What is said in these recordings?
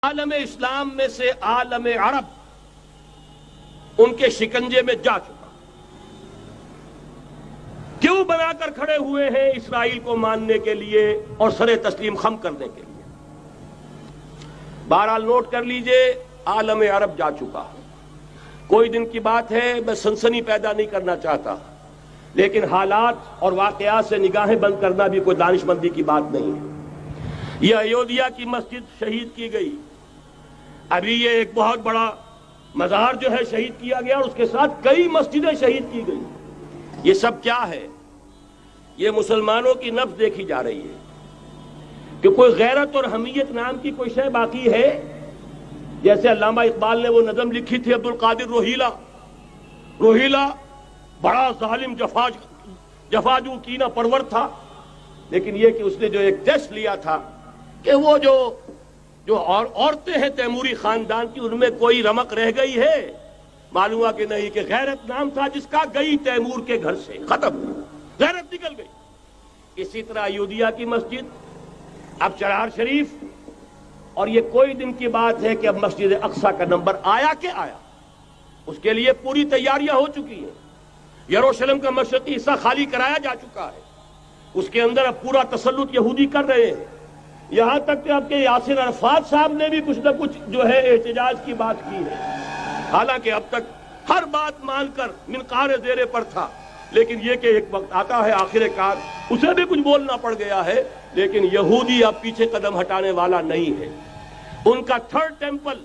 عالم اسلام میں سے عالم عرب ان کے شکنجے میں جا چکا، کیوں بنا کر کھڑے ہوئے ہیں اسرائیل کو ماننے کے لیے اور سر تسلیم خم کرنے کے لیے؟ بہرحال نوٹ کر لیجئے، عالم عرب جا چکا۔ کوئی دن کی بات ہے، میں سنسنی پیدا نہیں کرنا چاہتا، لیکن حالات اور واقعات سے نگاہیں بند کرنا بھی کوئی دانشمندی کی بات نہیں ہے۔ یہ ایودھیا کی مسجد شہید کی گئی، ابھی یہ ایک بہت بڑا مزار جو ہے شہید کیا گیا، اور اس کے ساتھ کئی مسجدیں شہید کی گئی۔ یہ سب کیا ہے؟ یہ مسلمانوں کی نفس دیکھی جا رہی ہے کہ کوئی غیرت اور حمیت نام کی کوئی شے باقی ہے؟ جیسے علامہ اقبال نے وہ نظم لکھی تھی، عبدالقادر روہیلا بڑا ظالم جفاجو کینہ پرور تھا، لیکن یہ کہ اس نے جو ایک ٹیسٹ لیا تھا کہ وہ جو عورتیں ہیں تیموری خاندان کی، ان میں کوئی رمق رہ گئی ہے؟ معلوم ہوا کہ نہیں، کہ غیرت نام تھا جس کا گئی تیمور کے گھر سے، ختم، غیرت نکل گئی۔ اسی طرح ایودھیا کی مسجد، اب چرار شریف، اور یہ کوئی دن کی بات ہے کہ اب مسجد اقصی کا نمبر آیا کہ آیا، اس کے لیے پوری تیاریاں ہو چکی ہیں۔ یروشلم کا مشرقی حصہ خالی کرایا جا چکا ہے، اس کے اندر اب پورا تسلط یہودی کر رہے ہیں، یہاں تک کہ اب کے یاسر عرفات صاحب نے بھی کچھ نہ کچھ جو ہے احتجاج کی بات کی ہے، حالانکہ اب تک ہر بات مان کر منقار زیرے پر تھا، لیکن یہ کہ ایک وقت آتا ہے آخر کار اسے بھی کچھ بولنا پڑ گیا ہے۔ لیکن یہودی اب پیچھے قدم ہٹانے والا نہیں ہے۔ ان کا تھرڈ ٹیمپل،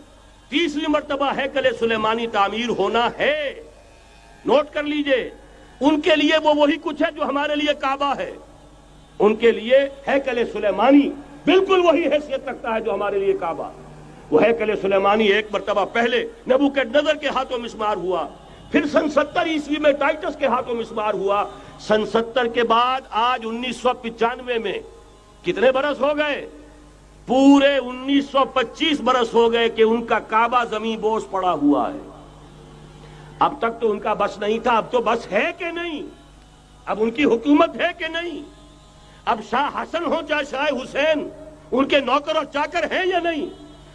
تیسری مرتبہ ہیکل سلیمانی تعمیر ہونا ہے۔ نوٹ کر لیجئے، ان کے لیے وہ وہی کچھ ہے جو ہمارے لیے کعبہ ہے، ان کے لیے ہیکل سلیمانی بالکل وہی حیثیت رکھتا ہے جو ہمارے لیے کعبہ۔ وہ ہیکل سلیمانی ایک مرتبہ پہلے نبوکدنضر کے ہاتھوں مسمار ہوا، پھر سن 70 عیسوی میں ٹائٹس کے ہاتھوں مسمار ہوا، سن 70 کے بعد آج 1995 میں کتنے برس ہو گئے؟ پورے 1925 برس ہو گئے کہ ان کا کعبہ زمین بوس پڑا ہوا ہے۔ اب تک تو ان کا بس نہیں تھا، اب تو بس ہے کہ نہیں؟ اب ان کی حکومت ہے کہ نہیں؟ اب شاہ حسن ہو چاہے شاہ حسین، ان کے نوکر اور چاکر ہیں یا نہیں؟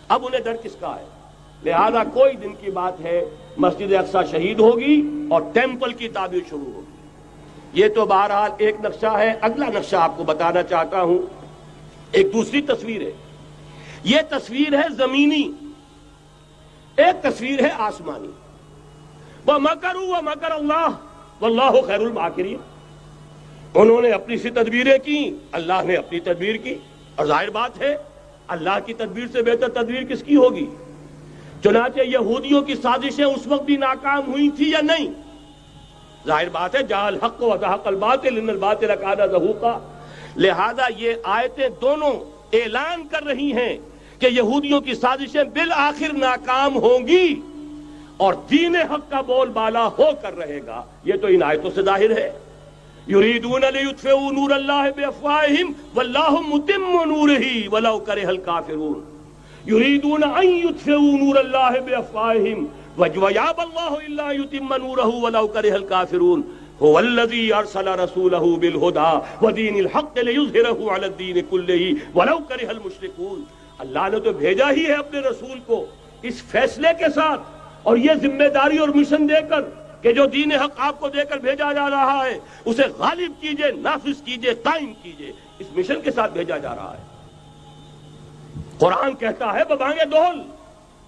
اب انہیں ڈر کس کا ہے؟ لہذا کوئی دن کی بات ہے، مسجد اقصی شہید ہوگی اور ٹیمپل کی تعمیر شروع ہوگی۔ یہ تو بہرحال ایک نقشہ ہے۔ اگلا نقشہ آپ کو بتانا چاہتا ہوں، ایک دوسری تصویر ہے۔ یہ تصویر ہے زمینی، ایک تصویر ہے آسمانی۔ وَمَكَرُوا وَمَكَرَ اللَّهُ وَاللَّهُ خَيْرُ الْمَاكِرِينَ۔ انہوں نے اپنی سی تدبیریں کی، اللہ نے اپنی تدبیر کی، اور ظاہر بات ہے اللہ کی تدبیر سے بہتر تدبیر کس کی ہوگی؟ چنانچہ یہودیوں کی سازشیں اس وقت بھی ناکام ہوئی تھی یا نہیں؟ ظاہر بات ہے جاء الحق وزهق الباطل ان الباطل کان زہوقا۔ لہذا یہ آیتیں دونوں اعلان کر رہی ہیں کہ یہودیوں کی سازشیں بالآخر ناکام ہوں گی اور دین حق کا بول بالا ہو کر رہے گا۔ یہ تو ان آیتوں سے ظاہر ہے۔ یریدون لیطفئوا نور اللہ بافواہہم واللہ متم نورہ ولو کرہ الکافرون۔ یریدون ان یطفئوا نور اللہ بافواہہم ویابى اللہ الا یتم نورہ ولو کرہ الکافرون۔ هو الذی ارسل رسولہ بالہدی ودین الحق لیظہرہ علی الدین کلہ ولو کرہ المشرکون۔ اللہ نے تو بھیجا ہی ہے اپنے رسول کو اس فیصلے کے ساتھ اور یہ ذمہ داری اور مشن دے کر کہ جو دین حق آپ کو دے کر بھیجا جا رہا ہے اسے غالب کیجئے، نافذ کیجئے، قائم کیجئے۔ اس مشن کے ساتھ بھیجا جا رہا ہے۔ قرآن کہتا ہے ببانگ دہل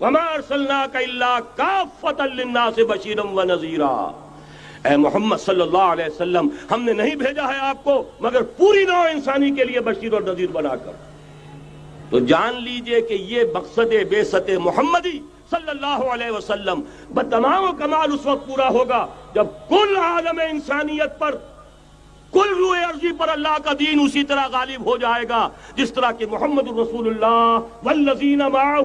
وما ارسلناک الا کافۃ للناس بشیرا ونذیرا۔ اے محمد صلی اللہ علیہ وسلم، ہم نے نہیں بھیجا ہے آپ کو مگر پوری نوع انسانی کے لیے بشیر اور نذیر بنا کر۔ تو جان لیجئے کہ یہ مقصد بعثت محمدی صلی اللہ علیہ وسلم بتمام و کمال اس وقت پورا ہوگا جب کل عالم انسانیت پر، کل روئے ارضی پر اللہ کا دین اسی طرح غالب ہو جائے گا جس طرح کہ محمد رسول اللہ والذین معہ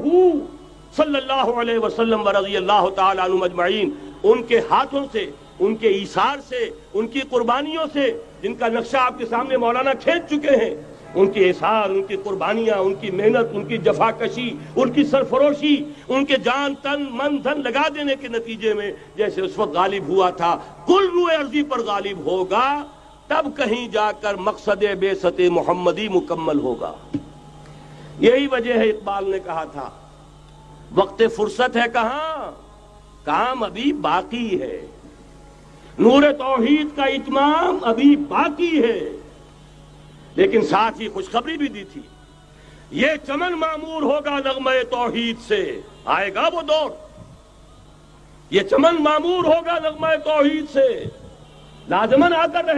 صلی اللہ علیہ وسلم ورضی اللہ تعالی عنہم اجمعین، ان کے ہاتھوں سے، ان کے ایثار سے، ان کی قربانیوں سے، جن کا نقشہ آپ کے سامنے مولانا کھینچ چکے ہیں، ان کے اثار، ان کی قربانیاں، ان کی محنت، ان کی جفاکشی، ان کی سرفروشی، ان کے جان تن من دھن لگا دینے کے نتیجے میں جیسے اس وقت غالب ہوا تھا کل روئے ارضی پر غالب ہوگا، تب کہیں جا کر مقصد بعثت محمدی مکمل ہوگا۔ یہی وجہ ہے اقبال نے کہا تھا وقت فرصت ہے کہاں، کام ابھی باقی ہے، نور توحید کا اتمام ابھی باقی ہے۔ لیکن ساتھ ہی خوشخبری بھی دی تھی، یہ چمن معمور ہوگا نغمہ توحید سے، آئے گا وہ دور، یہ چمن معمور ہوگا نغمہ توحید سے، لازماً آ کر رہے